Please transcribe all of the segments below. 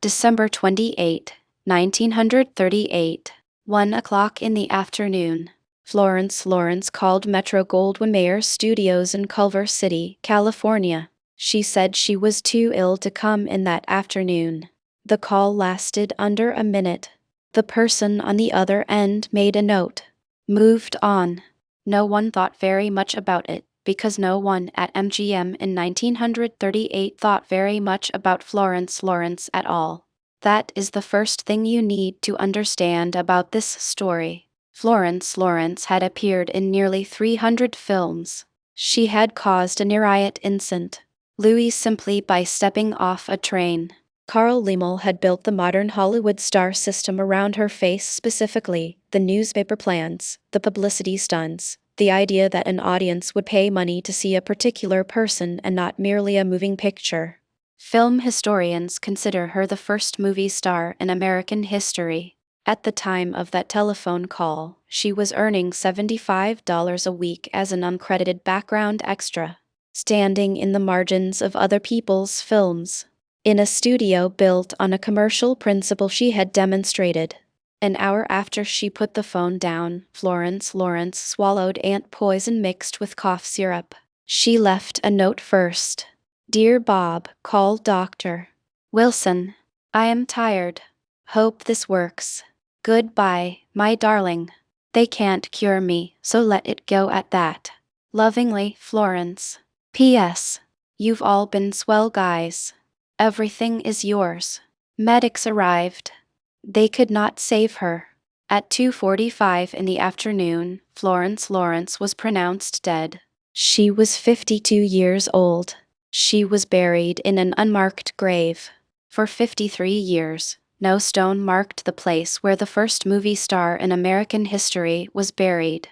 December 28, 1938, 1 o'clock in the afternoon. Florence called Metro-Goldwyn-Mayer's studios in Culver City, California. She said she was too ill to come in that afternoon. The call lasted under a minute. The person on the other end made a note. Moved on. No one thought very much about it, because no one at MGM in 1938 thought very much about Florence at all. That is the first thing you need to understand about this story. Florence had appeared in nearly 300 films. She had caused a near-riot incident. Louis simply by stepping off a train. Carl Laemmle had built the modern Hollywood star system around her face specifically, the newspaper plans, the publicity stunts, the idea that an audience would pay money to see a particular person and not merely a moving picture. Film historians consider her the first movie star in American history. At the time of that telephone call, she was earning $75 a week as an uncredited background extra, standing in the margins of other people's films. In a studio built on a commercial principle she had demonstrated. An hour after she put the phone down, Florence swallowed ant poison mixed with cough syrup. She left a note first. Dear Bob, call Dr. Wilson. I am tired. Hope this works. Goodbye, my darling. They can't cure me, so let it go at that. Lovingly, Florence. P.S. You've all been swell guys. Everything is yours. Medics arrived. They could not save her. At 2:45 in the afternoon, Florence was pronounced dead. She was 52 years old. She was buried in an unmarked grave. For 53 years, no stone marked the place where the first movie star in American history was buried.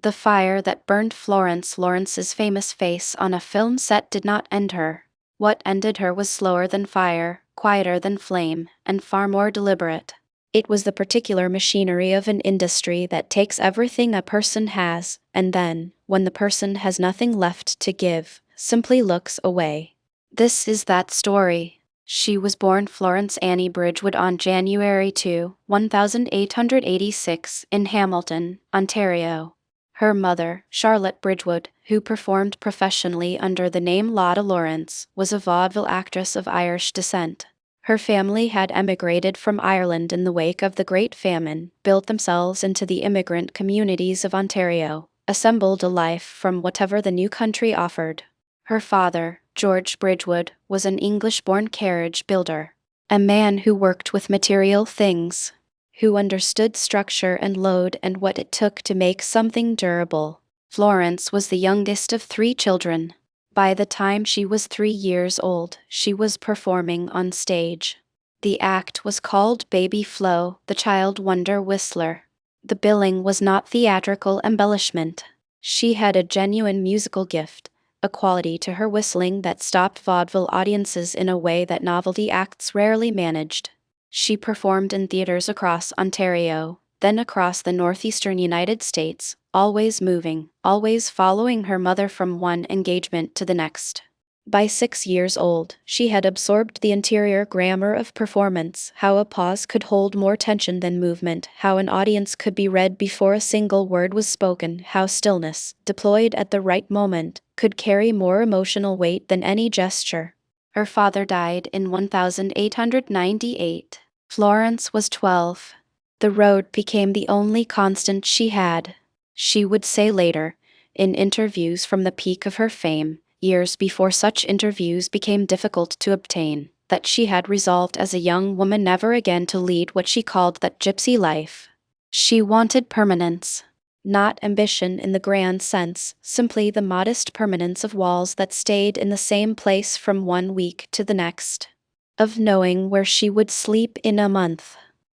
The fire that burned Florence's famous face on a film set did not end her. What ended her was slower than fire, quieter than flame, and far more deliberate. It was the particular machinery of an industry that takes everything a person has, and then, when the person has nothing left to give, simply looks away. This is that story. She was born Florence Annie Bridgewood on January 2, 1886, in Hamilton, Ontario. Her mother, Charlotte Bridgewood, who performed professionally under the name Lotta Lawrence, was a vaudeville actress of Irish descent. Her family had emigrated from Ireland in the wake of the Great Famine, built themselves into the immigrant communities of Ontario, assembled a life from whatever the new country offered. Her father, George Bridgewood, was an English-born carriage builder, a man who worked with material things, who understood structure and load and what it took to make something durable. Florence was the youngest of 3 children. By the time she was 3 years old, she was performing on stage. The act was called Baby Flo, the Child Wonder Whistler. The billing was not theatrical embellishment. She had a genuine musical gift, a quality to her whistling that stopped vaudeville audiences in a way that novelty acts rarely managed. She performed in theaters across Ontario, then across the northeastern United States, always moving, always following her mother from one engagement to the next. By 6 years old, she had absorbed the interior grammar of performance, how a pause could hold more tension than movement, how an audience could be read before a single word was spoken, how stillness, deployed at the right moment, could carry more emotional weight than any gesture. Her father died in 1898. Florence was 12. The road became the only constant she had. She would say later, in interviews from the peak of her fame, years before such interviews became difficult to obtain, that she had resolved as a young woman never again to lead what she called that gypsy life. She wanted permanence. Not ambition in the grand sense, simply the modest permanence of walls that stayed in the same place from one week to the next. Of knowing where she would sleep in a month.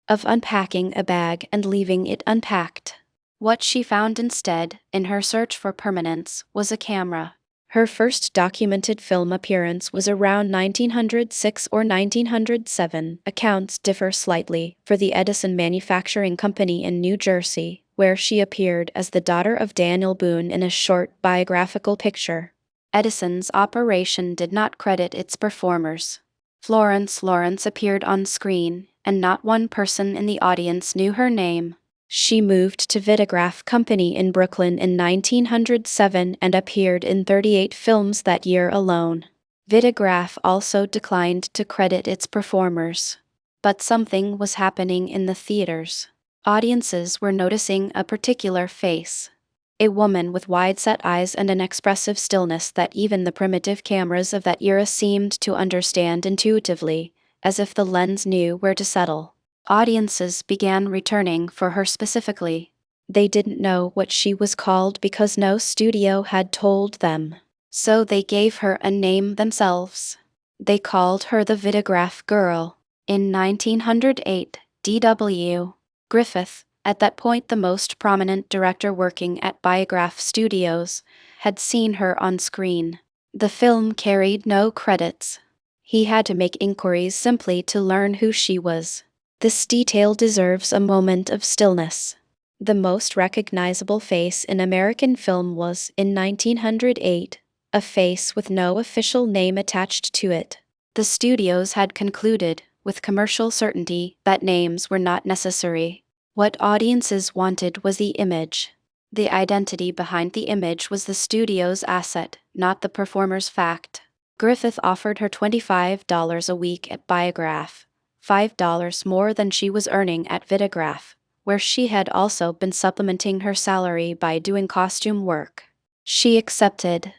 Of unpacking a bag and leaving it unpacked. What she found instead, in her search for permanence, was a camera. Her first documented film appearance was around 1906 or 1907. Accounts differ slightly, for the Edison Manufacturing Company in New Jersey, where she appeared as the daughter of Daniel Boone in a short biographical picture. Edison's operation did not credit its performers. Florence appeared on screen, and not one person in the audience knew her name. She moved to Vitagraph Company in Brooklyn in 1907 and appeared in 38 films that year alone. Vitagraph also declined to credit its performers. But something was happening in the theaters. Audiences were noticing a particular face. A woman with wide-set eyes and an expressive stillness that even the primitive cameras of that era seemed to understand intuitively, as if the lens knew where to settle. Audiences began returning for her specifically. They didn't know what she was called because no studio had told them. So they gave her a name themselves. They called her the Vitagraph Girl. In 1908, D.W. Griffith, at that point the most prominent director working at Biograph Studios, had seen her on screen. The film carried no credits. He had to make inquiries simply to learn who she was. This detail deserves a moment of stillness. The most recognizable face in American film was, in 1908, a face with no official name attached to it. The studios had concluded, with commercial certainty, that names were not necessary. What audiences wanted was the image. The identity behind the image was the studio's asset, not the performer's fact. Griffith offered her $25 a week at Biograph, $5 more than she was earning at Vitagraph, where she had also been supplementing her salary by doing costume work. She accepted.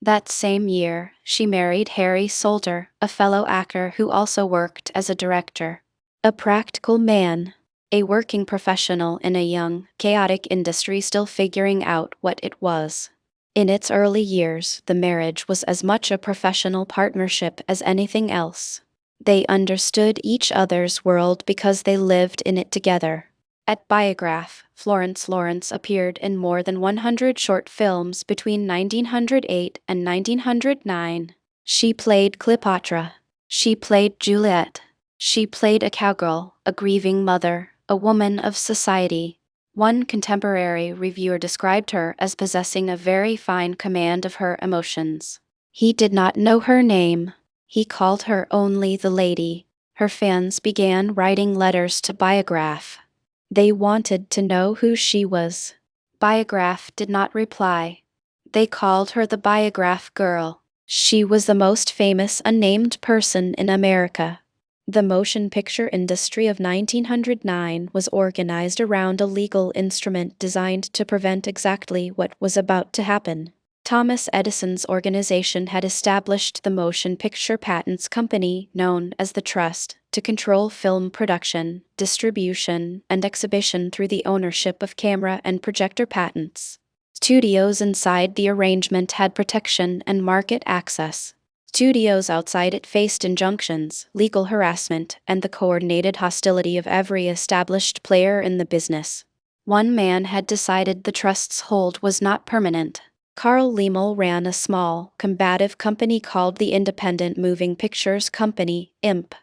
That same year, she married Harry Solter, a fellow actor who also worked as a director. A practical man, a working professional in a young, chaotic industry still figuring out what it was. In its early years, the marriage was as much a professional partnership as anything else. They understood each other's world because they lived in it together. At Biograph, Florence appeared in more than 100 short films between 1908 and 1909. She played Cleopatra. She played Juliet. She played a cowgirl, a grieving mother, a woman of society. One contemporary reviewer described her as possessing a very fine command of her emotions. He did not know her name. He called her only the lady. Her fans began writing letters to Biograph. They wanted to know who she was. Biograph did not reply. They called her the Biograph Girl. She was the most famous unnamed person in America. The motion picture industry of 1909 was organized around a legal instrument designed to prevent exactly what was about to happen. Thomas Edison's organization had established the Motion Picture Patents Company, known as the Trust, to control film production, distribution, and exhibition through the ownership of camera and projector patents. Studios inside the arrangement had protection and market access. Studios outside it faced injunctions, legal harassment, and the coordinated hostility of every established player in the business. One man had decided the Trust's hold was not permanent. Carl Liemel ran a small, combative company called the Independent Moving Pictures Company, IMP.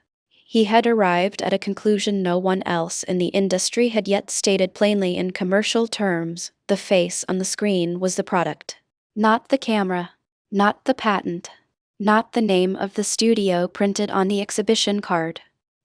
He had arrived at a conclusion no one else in the industry had yet stated plainly in commercial terms: the face on the screen was the product. Not the camera. Not the patent. Not the name of the studio printed on the exhibition card.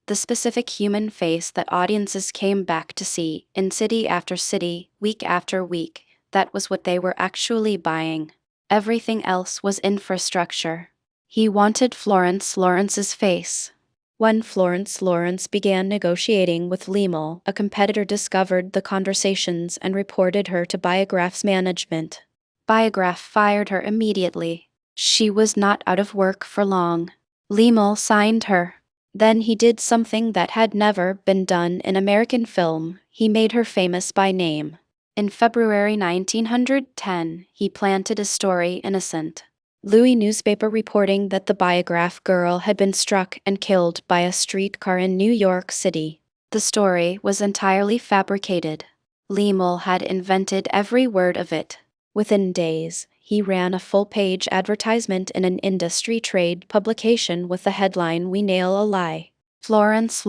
The specific human face that audiences came back to see, in city after city, week after week. That was what they were actually buying. Everything else was infrastructure. He wanted Florence's face. When Florence began negotiating with Liemel, a competitor discovered the conversations and reported her to Biograph's management. Biograph fired her immediately. She was not out of work for long. Liemel signed her. Then he did something that had never been done in American film. He made her famous by name. In February 1910, he planted a story Innocent Louis newspaper reporting that the Biograph Girl had been struck and killed by a streetcar in New York City. The story was entirely fabricated. Liemel had invented every word of it. Within days, he ran a full-page advertisement in an industry trade publication with the headline, "We Nail a Lie." Florence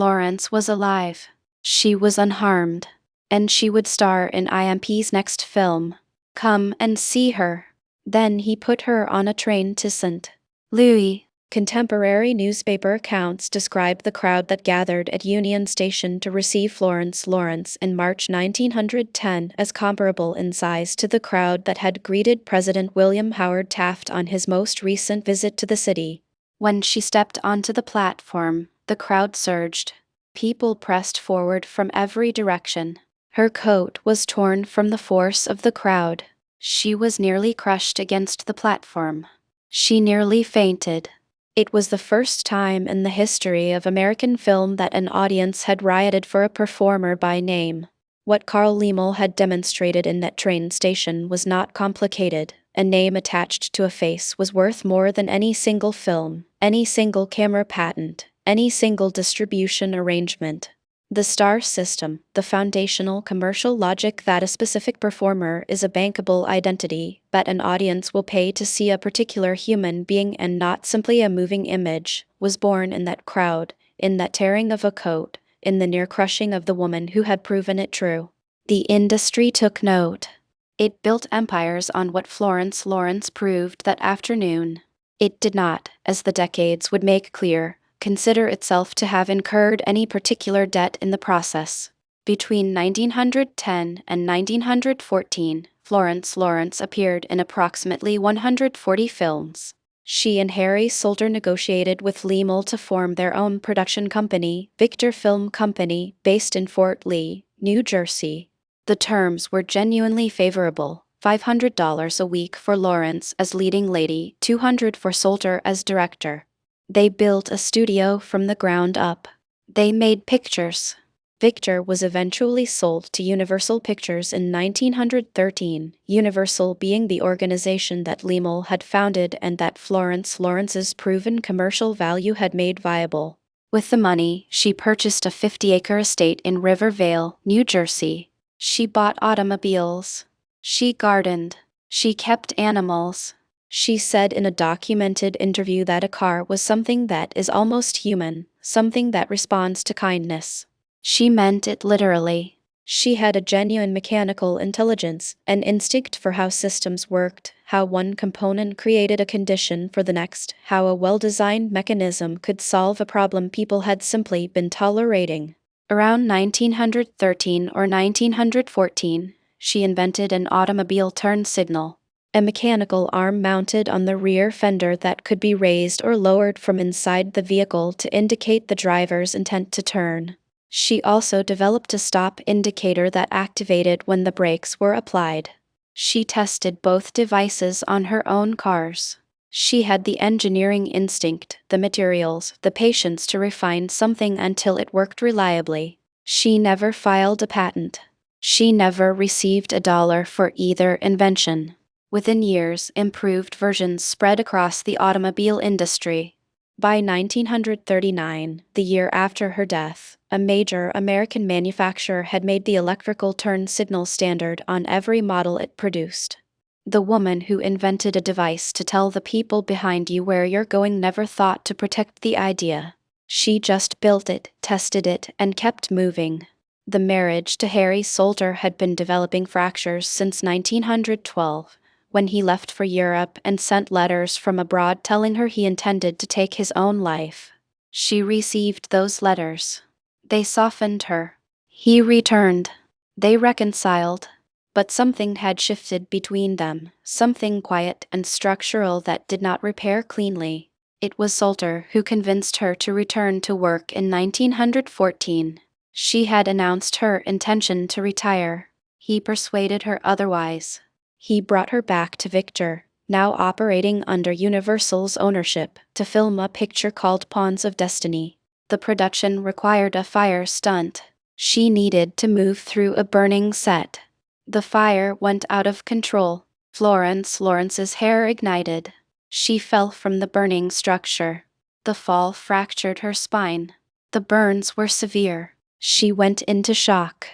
was alive. She was unharmed. And she would star in IMP's next film. Come and see her. Then he put her on a train to St. Louis. Contemporary newspaper accounts describe the crowd that gathered at Union Station to receive Florence Lawrence in March 1910 as comparable in size to the crowd that had greeted President William Howard Taft on his most recent visit to the city. When she stepped onto the platform, the crowd surged. People pressed forward from every direction. Her coat was torn from the force of the crowd. She was nearly crushed against the platform. She nearly fainted. It was the first time in the history of American film that an audience had rioted for a performer by name. What Carl Liemel had demonstrated in that train station was not complicated. A name attached to a face was worth more than any single film, any single camera patent, any single distribution arrangement. The star system, the foundational commercial logic that a specific performer is a bankable identity, that an audience will pay to see a particular human being and not simply a moving image, was born in that crowd, in that tearing of a coat, in the near crushing of the woman who had proven it true. The industry took note. It built empires on what Florence Lawrence proved that afternoon. It did not, as the decades would make clear, consider itself to have incurred any particular debt in the process. Between 1910 and 1914, Florence Lawrence appeared in approximately 140 films. She and Harry Solter negotiated with Liemel to form their own production company, Victor Film Company, based in Fort Lee, New Jersey. The terms were genuinely favorable. $500 a week for Lawrence as leading lady, $200 for Solter as director. They built a studio from the ground up. They made pictures. Victor was eventually sold to Universal Pictures in 1913, Universal being the organization that Liemel had founded and that Florence Lawrence's proven commercial value had made viable. With the money, she purchased a 50-acre estate in River Vale, New Jersey. She bought automobiles. She gardened. She kept animals. She said in a documented interview that a car was something that is almost human, something that responds to kindness. She meant it literally. She had a genuine mechanical intelligence, an instinct for how systems worked, how one component created a condition for the next, how a well-designed mechanism could solve a problem people had simply been tolerating. Around 1913 or 1914, she invented an automobile turn signal, a mechanical arm mounted on the rear fender that could be raised or lowered from inside the vehicle to indicate the driver's intent to turn. She also developed a stop indicator that activated when the brakes were applied. She tested both devices on her own cars. She had the engineering instinct, the materials, the patience to refine something until it worked reliably. She never filed a patent. She never received $1 for either invention. Within years, improved versions spread across the automobile industry. By 1939, the year after her death, a major American manufacturer had made the electrical turn signal standard on every model it produced. The woman who invented a device to tell the people behind you where you're going never thought to protect the idea. She just built it, tested it, and kept moving. The marriage to Harry Solter had been developing fractures since 1912, when he left for Europe and sent letters from abroad telling her he intended to take his own life. She received those letters. They softened her. He returned. They reconciled. But something had shifted between them, something quiet and structural that did not repair cleanly. It was Solter who convinced her to return to work in 1914. She had announced her intention to retire. He persuaded her otherwise. He brought her back to Victor, now operating under Universal's ownership, to film a picture called Pawns of Destiny. The production required a fire stunt. She needed to move through a burning set. The fire went out of control. Florence Lawrence's hair ignited. She fell from the burning structure. The fall fractured her spine. The burns were severe. She went into shock.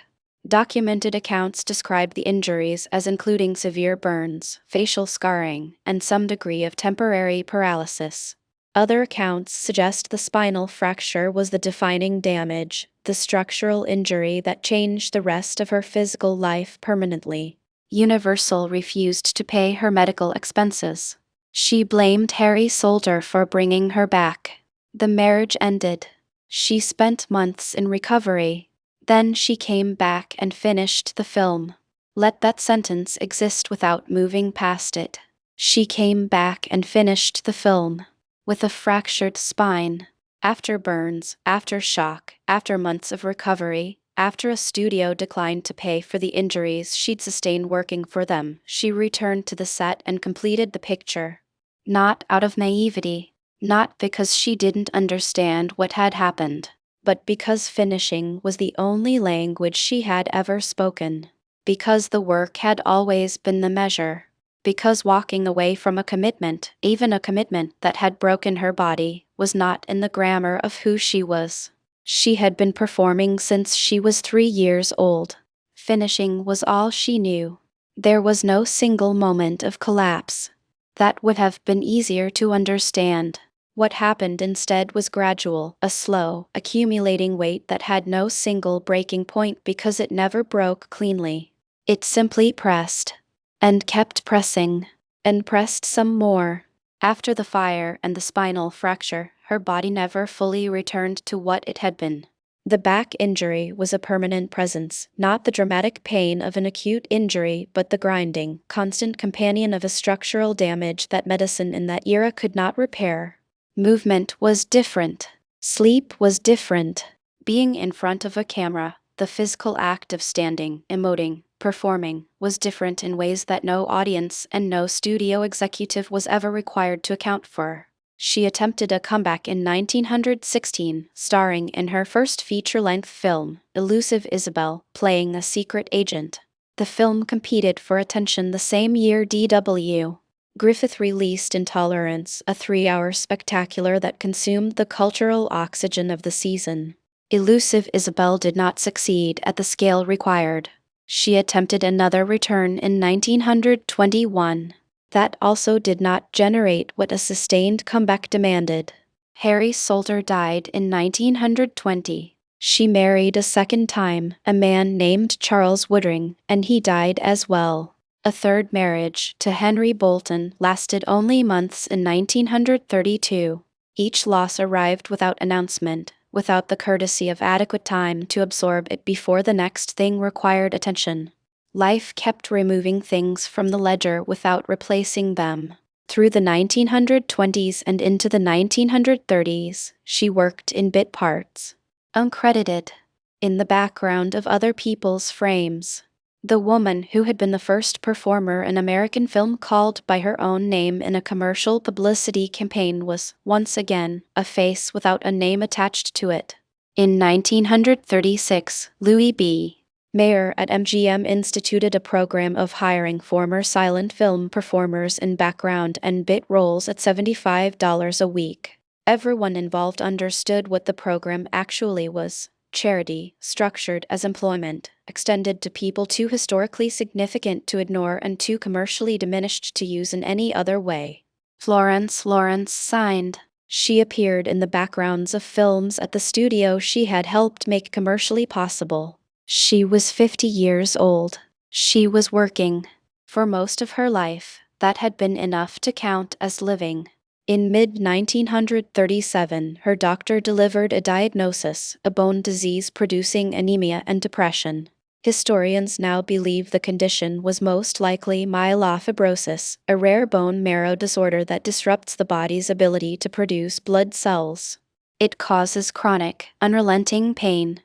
Documented accounts describe the injuries as including severe burns, facial scarring, and some degree of temporary paralysis. Other accounts suggest the spinal fracture was the defining damage, the structural injury that changed the rest of her physical life permanently. Universal refused to pay her medical expenses. She blamed Harry Solder for bringing her back. The marriage ended. She spent months in recovery. Then she came back and finished the film. Let that sentence exist without moving past it. She came back and finished the film. With a fractured spine. After burns, after shock, after months of recovery, after a studio declined to pay for the injuries she'd sustained working for them, she returned to the set and completed the picture. Not out of naivety, not because she didn't understand what had happened, but because finishing was the only language she had ever spoken. Because the work had always been the measure. Because walking away from a commitment, even a commitment that had broken her body, was not in the grammar of who she was. She had been performing since she was 3 years old. Finishing was all she knew. There was no single moment of collapse. That would have been easier to understand. What happened instead was gradual, a slow, accumulating weight that had no single breaking point because it never broke cleanly. It simply pressed. And kept pressing. And pressed some more. After the fire and the spinal fracture, her body never fully returned to what it had been. The back injury was a permanent presence, not the dramatic pain of an acute injury, but the grinding, constant companion of a structural damage that medicine in that era could not repair. Movement was different. Sleep was different. Being in front of a camera, the physical act of standing, emoting, performing, was different in ways that no audience and no studio executive was ever required to account for. She attempted a comeback in 1916, starring in her first feature-length film, Elusive Isabel, playing a secret agent. The film competed for attention the same year D.W. Griffith released Intolerance, a 3-hour spectacular that consumed the cultural oxygen of the season. Elusive Isabel did not succeed at the scale required. She attempted another return in 1921. That also did not generate what a sustained comeback demanded. Harry Solder died in 1920. She married a second time, a man named Charles Woodring, and he died as well. A third marriage, to Henry Bolton, lasted only months in 1932. Each loss arrived without announcement, without the courtesy of adequate time to absorb it before the next thing required attention. Life kept removing things from the ledger without replacing them. Through the 1920s and into the 1930s, she worked in bit parts. Uncredited. In the background of other people's frames. The woman who had been the first performer in American film called by her own name in a commercial publicity campaign was, once again, a face without a name attached to it. In 1936, Louis B. Mayer at MGM instituted a program of hiring former silent film performers in background and bit roles at $75 a week. Everyone involved understood what the program actually was: charity, structured as employment, extended to people too historically significant to ignore and too commercially diminished to use in any other way. Florence signed. She appeared in the backgrounds of films at the studio she had helped make commercially possible. She was 50 years old. She was working. For most of her life, that had been enough to count as living. In mid-1937, her doctor delivered a diagnosis, a bone disease producing anemia and depression. Historians now believe the condition was most likely myelofibrosis, a rare bone marrow disorder that disrupts the body's ability to produce blood cells. It causes chronic, unrelenting pain.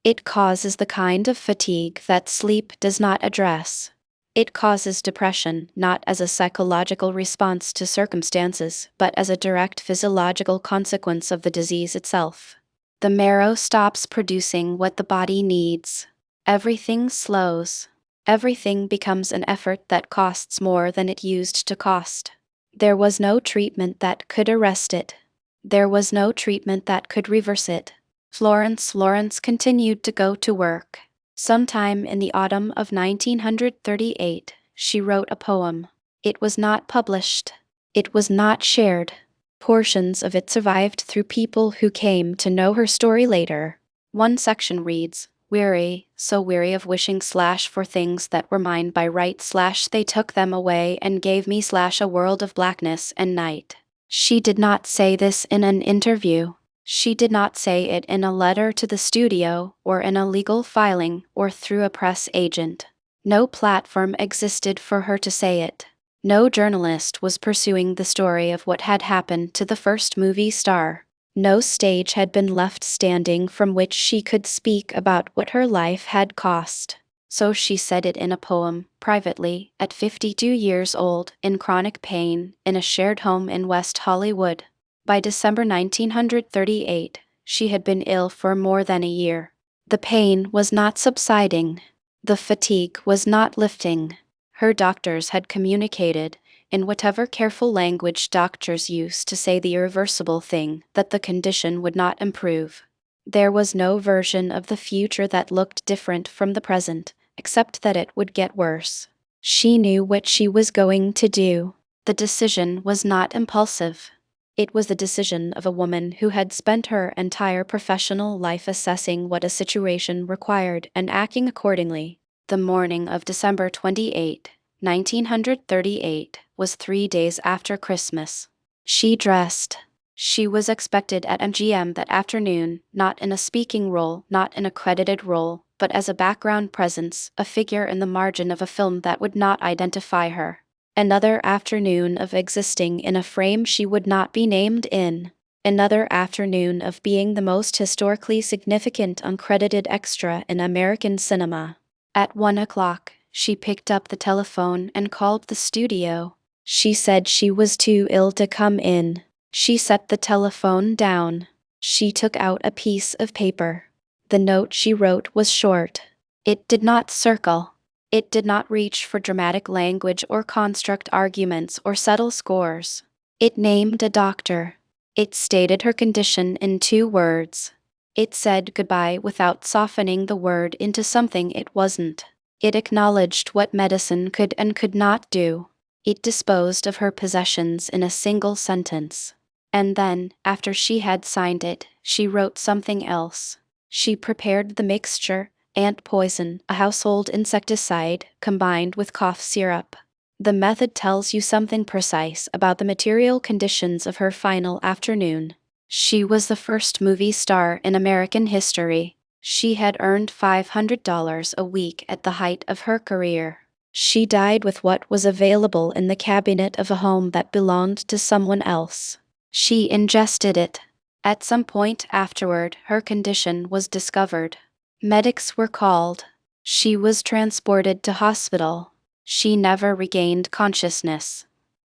It causes the kind of fatigue that sleep does not address. It causes depression, not as a psychological response to circumstances, but as a direct physiological consequence of the disease itself. The marrow stops producing what the body needs. Everything slows. Everything becomes an effort that costs more than it used to cost. There was no treatment that could arrest it. There was no treatment that could reverse it. Florence continued to go to work. Sometime in the autumn of 1938, she wrote a poem. It was not published. It was not shared. Portions of it survived through people who came to know her story later. One section reads, Weary, so weary of wishing slash for things that were mine by right slash they took them away and gave me slash a world of blackness and night. She did not say this in an interview. She did not say it in a letter to the studio, or in a legal filing, or through a press agent. No platform existed for her to say it. No journalist was pursuing the story of what had happened to the first movie star. No stage had been left standing from which she could speak about what her life had cost. So she said it in a poem, privately, at 52 years old, in chronic pain, in a shared home in West Hollywood. By December 1938, she had been ill for more than a year. The pain was not subsiding. The fatigue was not lifting. Her doctors had communicated, in whatever careful language doctors use to say the irreversible thing, that the condition would not improve. There was no version of the future that looked different from the present, except that it would get worse. She knew what she was going to do. The decision was not impulsive. It was the decision of a woman who had spent her entire professional life assessing what a situation required and acting accordingly. The morning of December 28, 1938, was 3 days after Christmas. She dressed. She was expected at MGM that afternoon, not in a speaking role, not in a credited role, but as a background presence, a figure in the margin of a film that would not identify her. Another afternoon of existing in a frame she would not be named in. Another afternoon of being the most historically significant uncredited extra in American cinema. At 1 o'clock, she picked up the telephone and called the studio. She said she was too ill to come in. She set the telephone down. She took out a piece of paper. The note she wrote was short. It did not circle. It did not reach for dramatic language or construct arguments or settle scores. It named a doctor. It stated her condition in 2 words. It said goodbye without softening the word into something it wasn't. It acknowledged what medicine could and could not do. It disposed of her possessions in a single sentence. And then, after she had signed it, she wrote something else. She prepared the mixture, ant poison, a household insecticide, combined with cough syrup. The method tells you something precise about the material conditions of her final afternoon. She was the first movie star in American history. She had earned $500 a week at the height of her career. She died with what was available in the cabinet of a home that belonged to someone else. She ingested it. At some point afterward, her condition was discovered. Medics were called. She was transported to hospital. She never regained consciousness.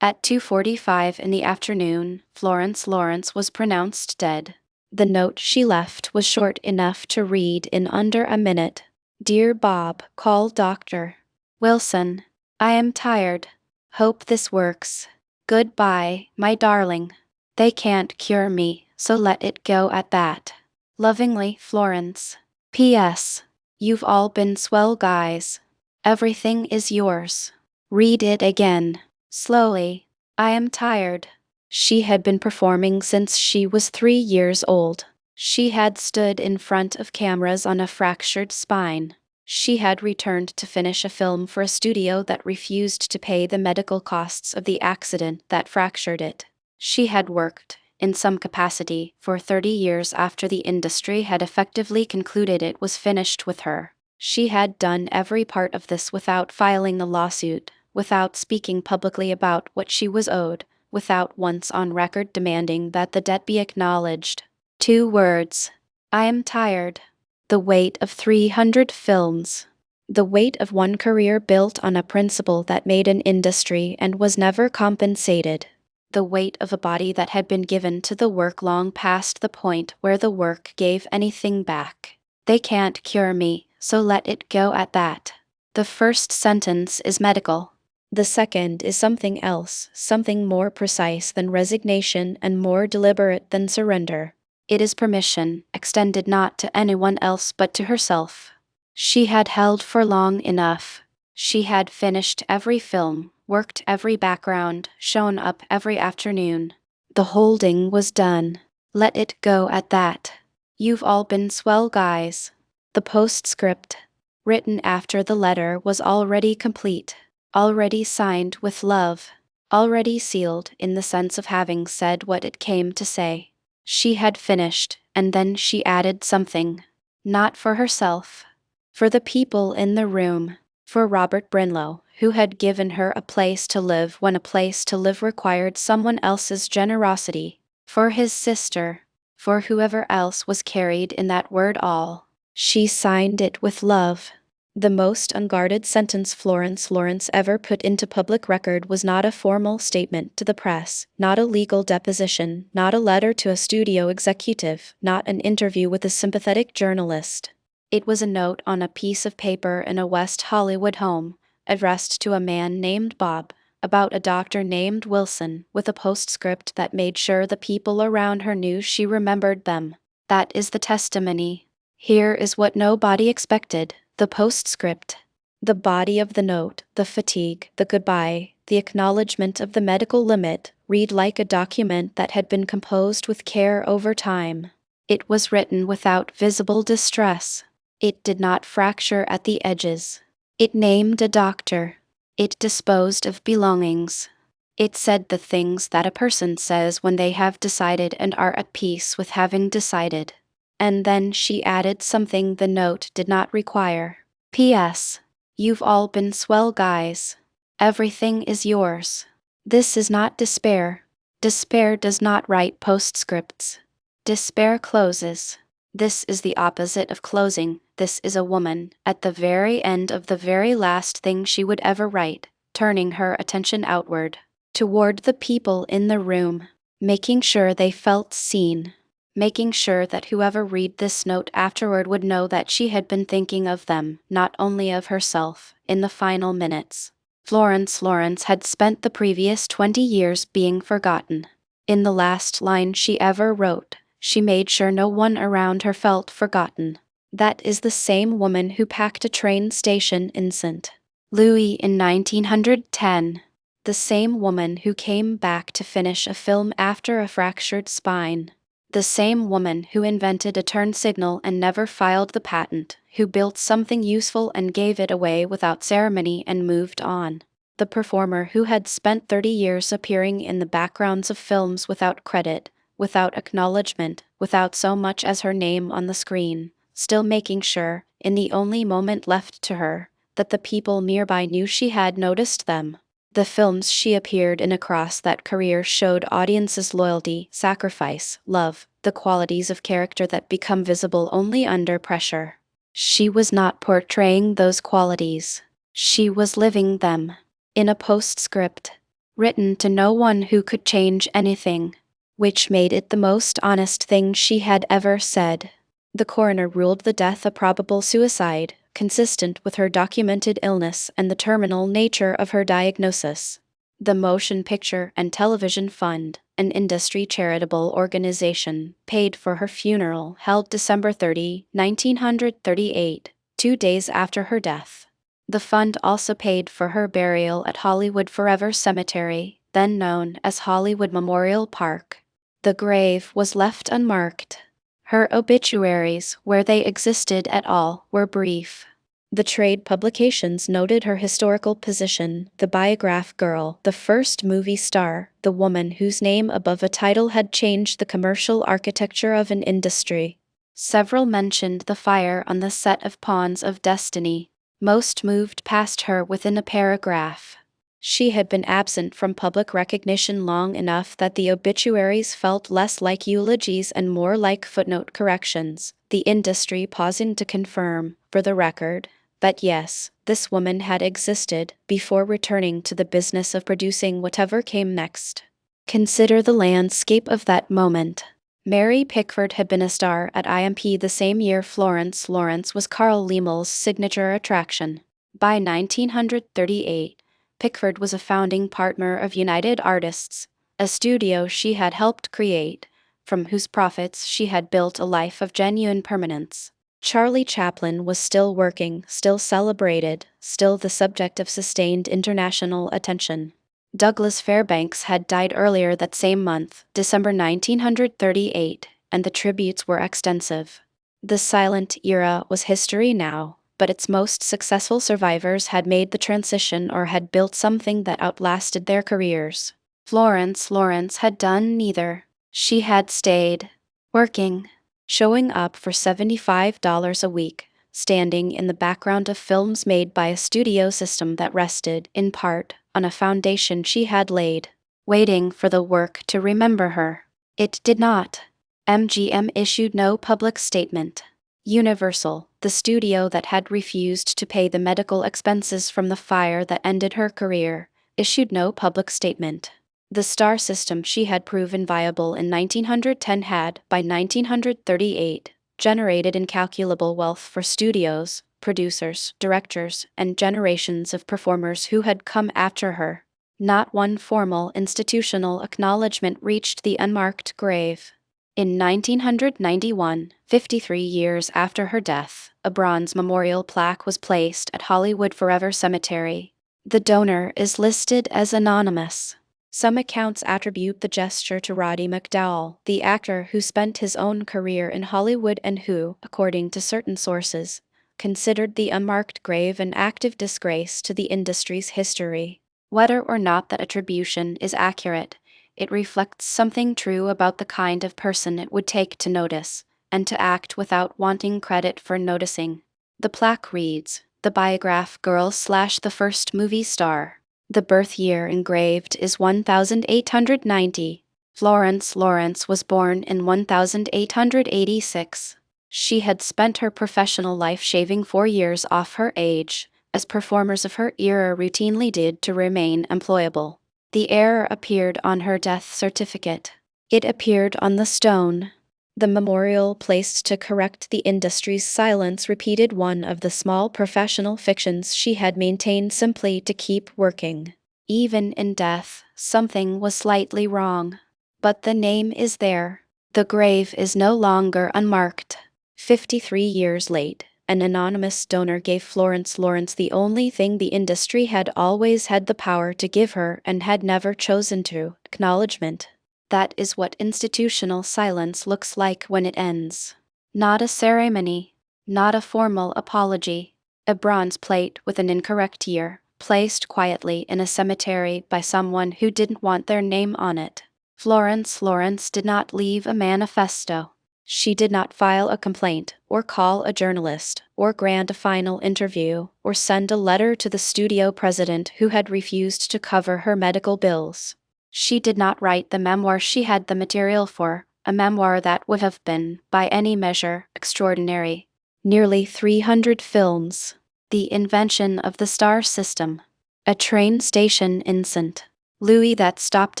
At 2:45 in the afternoon, Florence Lawrence was pronounced dead. The note she left was short enough to read in under a minute. Dear Bob, call Dr. Wilson. I am tired. Hope this works. Goodbye, my darling. They can't cure me, so let it go at that. Lovingly, Florence. P.S. You've all been swell guys. Everything is yours. Read it again. Slowly. I am tired. She had been performing since she was 3 years old. She had stood in front of cameras on a fractured spine. She had returned to finish a film for a studio that refused to pay the medical costs of the accident that fractured it. She had worked, in some capacity, for 30 years after the industry had effectively concluded it was finished with her. She had done every part of this without filing the lawsuit, without speaking publicly about what she was owed, without once on record demanding that the debt be acknowledged. 2 words. I am tired. The weight of 300 films. The weight of one career built on a principle that made an industry and was never compensated. The weight of a body that had been given to the work long past the point where the work gave anything back. They can't cure me, so let it go at that. The first sentence is medical. The second is something else, something more precise than resignation and more deliberate than surrender. It is permission, extended not to anyone else but to herself. She had held for long enough. She had finished every film, worked every background, shown up every afternoon. The holding was done. Let it go at that. You've all been swell guys. The postscript, written after the letter, was already complete, already signed with love, already sealed in the sense of having said what it came to say. She had finished, and then she added something. Not for herself. For the people in the room. For Robert Brinlow, who had given her a place to live when a place to live required someone else's generosity. For his sister. For whoever else was carried in that word all. She signed it with love. The most unguarded sentence Florence Lawrence ever put into public record was not a formal statement to the press, not a legal deposition, not a letter to a studio executive, not an interview with a sympathetic journalist. It was a note on a piece of paper in a West Hollywood home, addressed to a man named Bob, about a doctor named Wilson, with a postscript that made sure the people around her knew she remembered them. That is the testimony. Here is what nobody expected, the postscript. The body of the note, the fatigue, the goodbye, the acknowledgement of the medical limit, read like a document that had been composed with care over time. It was written without visible distress. It did not fracture at the edges. It named a doctor. It disposed of belongings. It said the things that a person says when they have decided and are at peace with having decided. And then she added something the note did not require. P.S. You've all been swell guys. Everything is yours. This is not despair. Despair does not write postscripts. Despair closes. This is the opposite of closing. This is a woman, at the very end of the very last thing she would ever write, turning her attention outward, toward the people in the room, making sure they felt seen. Making sure that whoever read this note afterward would know that she had been thinking of them, not only of herself, in the final minutes. Florence Lawrence had spent the previous 20 years being forgotten. In the last line she ever wrote, she made sure no one around her felt forgotten. That is the same woman who packed a train station in St. Louis in 1910. The same woman who came back to finish a film after a fractured spine. The same woman who invented a turn signal and never filed the patent, who built something useful and gave it away without ceremony and moved on. The performer who had spent 30 years appearing in the backgrounds of films without credit, without acknowledgement, without so much as her name on the screen, still making sure, in the only moment left to her, that the people nearby knew she had noticed them. The films she appeared in across that career showed audiences loyalty, sacrifice, love, the qualities of character that become visible only under pressure. She was not portraying those qualities. She was living them. In a postscript, written to no one who could change anything, which made it the most honest thing she had ever said. The coroner ruled the death a probable suicide, consistent with her documented illness and the terminal nature of her diagnosis. The Motion Picture and Television Fund, an industry charitable organization, paid for her funeral held December 30, 1938, 2 days after her death. The fund also paid for her burial at Hollywood Forever Cemetery, then known as Hollywood Memorial Park. The grave was left unmarked. Her obituaries, where they existed at all, were brief. The trade publications noted her historical position, the biograph girl, the first movie star, the woman whose name above a title had changed the commercial architecture of an industry. Several mentioned the fire on the set of Pawns of Destiny. Most moved past her within a paragraph. She had been absent from public recognition long enough that the obituaries felt less like eulogies and more like footnote corrections, the industry pausing to confirm, for the record, that yes, this woman had existed before returning to the business of producing whatever came next. Consider the landscape of that moment. Mary Pickford had been a star at IMP the same year Florence Lawrence was Carl Laemmle's signature attraction. By 1938, Pickford was a founding partner of United Artists, a studio she had helped create, from whose profits she had built a life of genuine permanence. Charlie Chaplin was still working, still celebrated, still the subject of sustained international attention. Douglas Fairbanks had died earlier that same month, December 1938, and the tributes were extensive. The silent era was history now, but its most successful survivors had made the transition or had built something that outlasted their careers. Florence had done neither. She had stayed working, showing up for $75 a week, standing in the background of films made by a studio system that rested, in part, on a foundation she had laid, waiting for the work to remember her. It did not. MGM issued no public statement. Universal, the studio that had refused to pay the medical expenses from the fire that ended her career, issued no public statement. The star system she had proven viable in 1910 had, by 1938, generated incalculable wealth for studios, producers, directors, and generations of performers who had come after her. Not one formal institutional acknowledgement reached the unmarked grave. In 1991, 53 years after her death, a bronze memorial plaque was placed at Hollywood Forever Cemetery. The donor is listed as anonymous. Some accounts attribute the gesture to Roddy McDowall, the actor who spent his own career in Hollywood and who, according to certain sources, considered the unmarked grave an active disgrace to the industry's history. Whether or not that attribution is accurate, it reflects something true about the kind of person it would take to notice, and to act without wanting credit for noticing. The plaque reads, "The Biograph Girl/the First Movie Star." The birth year engraved is 1890. Florence Lawrence was born in 1886. She had spent her professional life shaving 4 years off her age, as performers of her era routinely did to remain employable. The error appeared on her death certificate. It appeared on the stone. The memorial placed to correct the industry's silence repeated one of the small professional fictions she had maintained simply to keep working. Even in death, something was slightly wrong. But the name is there. The grave is no longer unmarked. 53 years late, an anonymous donor gave Florence Lawrence the only thing the industry had always had the power to give her and had never chosen to: acknowledgement. That is what institutional silence looks like when it ends. Not a ceremony, not a formal apology. A bronze plate with an incorrect year, placed quietly in a cemetery by someone who didn't want their name on it. Florence Lawrence did not leave a manifesto. She did not file a complaint, or call a journalist, or grant a final interview, or send a letter to the studio president who had refused to cover her medical bills. She did not write the memoir she had the material for, a memoir that would have been, by any measure, extraordinary. Nearly 300 films. The invention of the star system. A train station incident. Louis that stopped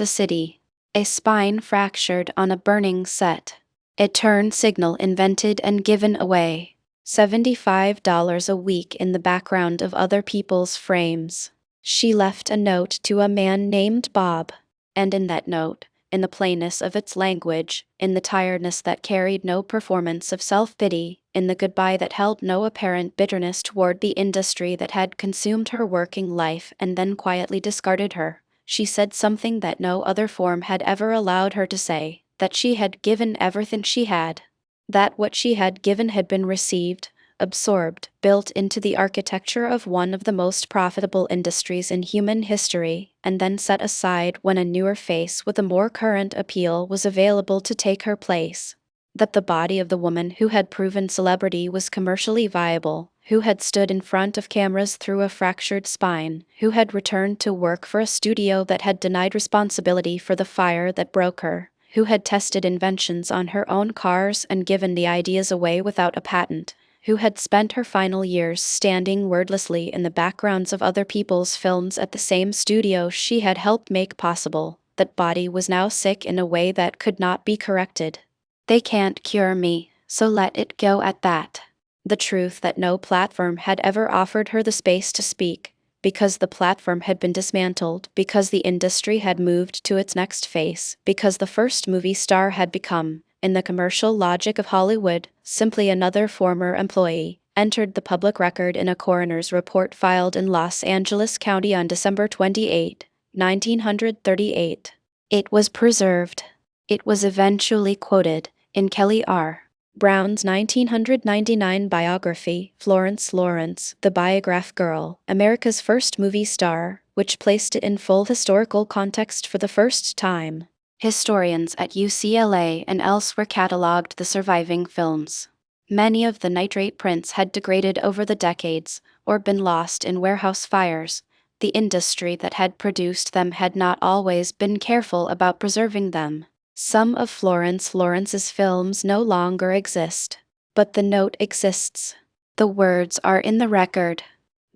a city. A spine fractured on a burning set. A turn signal invented and given away. $75 a week in the background of other people's frames. She left a note to a man named Bob. And in that note, in the plainness of its language, in the tiredness that carried no performance of self-pity, in the goodbye that held no apparent bitterness toward the industry that had consumed her working life and then quietly discarded her, she said something that no other form had ever allowed her to say, that she had given everything she had. That what she had given had been received, absorbed, built into the architecture of one of the most profitable industries in human history, and then set aside when a newer face with a more current appeal was available to take her place. That the body of the woman who had proven celebrity was commercially viable, who had stood in front of cameras through a fractured spine, who had returned to work for a studio that had denied responsibility for the fire that broke her, who had tested inventions on her own cars and given the ideas away without a patent, who had spent her final years standing wordlessly in the backgrounds of other people's films at the same studio she had helped make possible, that body was now sick in a way that could not be corrected. They can't cure me, so let it go at that. The truth that no platform had ever offered her the space to speak, because the platform had been dismantled, because the industry had moved to its next phase, because the first movie star had become, in the commercial logic of Hollywood, simply another former employee, entered the public record in a coroner's report filed in Los Angeles County on December 28, 1938. It was preserved. It was eventually quoted in Kelly R. Brown's 1999 biography, Florence Lawrence, The Biograph Girl, America's first movie star, which placed it in full historical context for the first time. Historians at UCLA and elsewhere cataloged the surviving films. Many of the nitrate prints had degraded over the decades, or been lost in warehouse fires. The industry that had produced them had not always been careful about preserving them. Some of Florence Lawrence's films no longer exist. But the note exists. The words are in the record.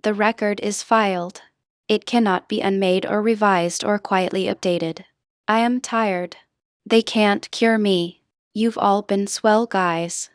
The record is filed. It cannot be unmade or revised or quietly updated. I am tired. They can't cure me. You've all been swell guys.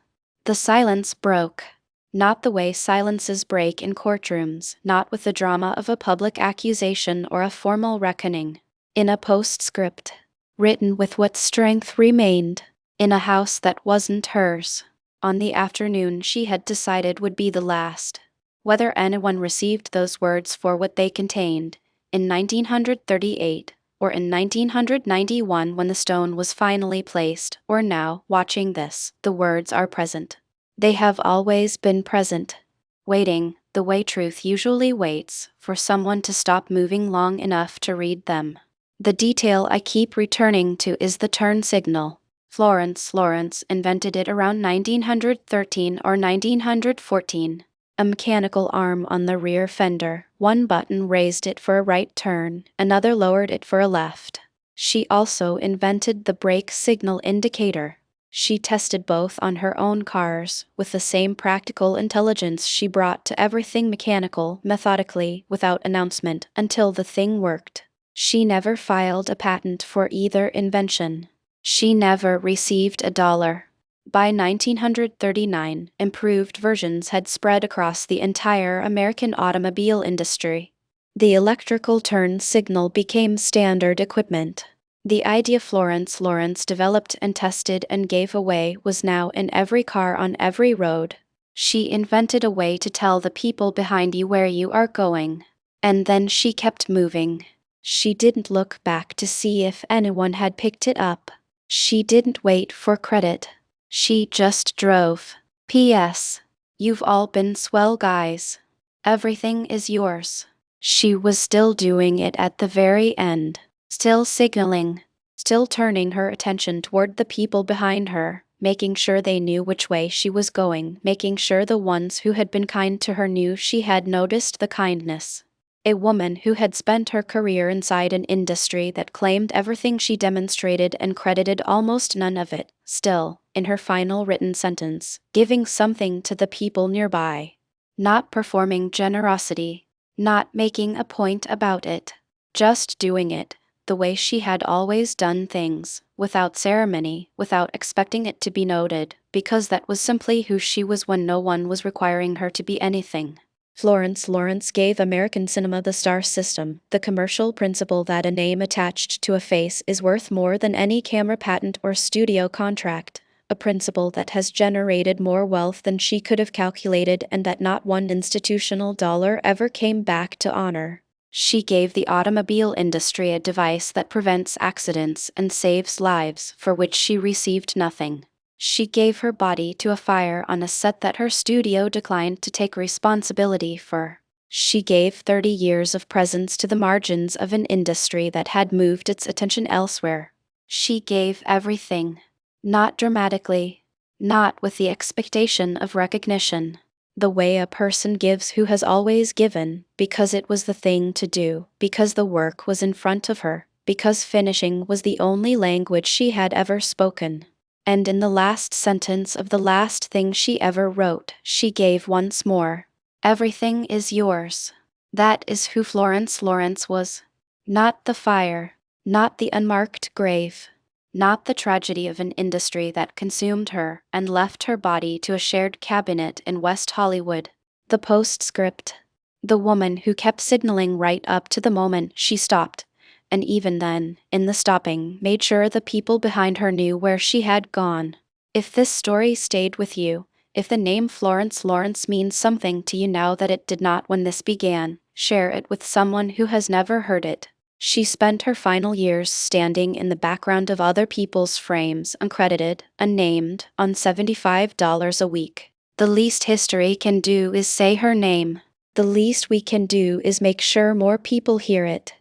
The silence broke. Not the way silences break in courtrooms, not with the drama of a public accusation or a formal reckoning. In a postscript, written with what strength remained, in a house that wasn't hers, on the afternoon she had decided would be the last. Whether anyone received those words for what they contained, in 1938, or in 1991 when the stone was finally placed, or now, watching this, the words are present. They have always been present, waiting, the way truth usually waits, for someone to stop moving long enough to read them. The detail I keep returning to is the turn signal. Florence Lawrence invented it around 1913 or 1914. A mechanical arm on the rear fender, one button raised it for a right turn, another lowered it for a left. She also invented the brake signal indicator. She tested both on her own cars, with the same practical intelligence she brought to everything mechanical, methodically, without announcement, until the thing worked. She never filed a patent for either invention. She never received $1. By 1939, improved versions had spread across the entire American automobile industry. The electrical turn signal became standard equipment. The idea Florence Lawrence developed and tested and gave away was now in every car on every road. She invented a way to tell the people behind you where you are going. And then she kept moving. She didn't look back to see if anyone had picked it up. She didn't wait for credit. She just drove. P.S. You've all been swell guys. Everything is yours. She was still doing it at the very end, still signaling, still turning her attention toward the people behind her, making sure they knew which way she was going, making sure the ones who had been kind to her knew she had noticed the kindness. A woman who had spent her career inside an industry that claimed everything she demonstrated and credited almost none of it, still, in her final written sentence, giving something to the people nearby. Not performing generosity, not making a point about it, just doing it, the way she had always done things, without ceremony, without expecting it to be noted, because that was simply who she was when no one was requiring her to be anything. Florence Lawrence gave American cinema the star system, the commercial principle that a name attached to a face is worth more than any camera patent or studio contract, a principle that has generated more wealth than she could have calculated and that not one institutional dollar ever came back to honor. She gave the automobile industry a device that prevents accidents and saves lives, for which she received nothing. She gave her body to a fire on a set that her studio declined to take responsibility for. She gave 30 years of presence to the margins of an industry that had moved its attention elsewhere. She gave everything. Not dramatically. Not with the expectation of recognition. The way a person gives who has always given, because it was the thing to do, because the work was in front of her, because finishing was the only language she had ever spoken. And in the last sentence of the last thing she ever wrote, she gave once more. Everything is yours. That is who Florence Lawrence was. Not the fire, not the unmarked grave, not the tragedy of an industry that consumed her and left her body to a shared cabinet in West Hollywood. The postscript. The woman who kept signaling right up to the moment she stopped, and even then, in the stopping, made sure the people behind her knew where she had gone. If this story stayed with you, if the name Florence Lawrence means something to you now that it did not when this began, share it with someone who has never heard it. She spent her final years standing in the background of other people's frames, uncredited, unnamed, on $75 a week. The least history can do is say her name. The least we can do is make sure more people hear it.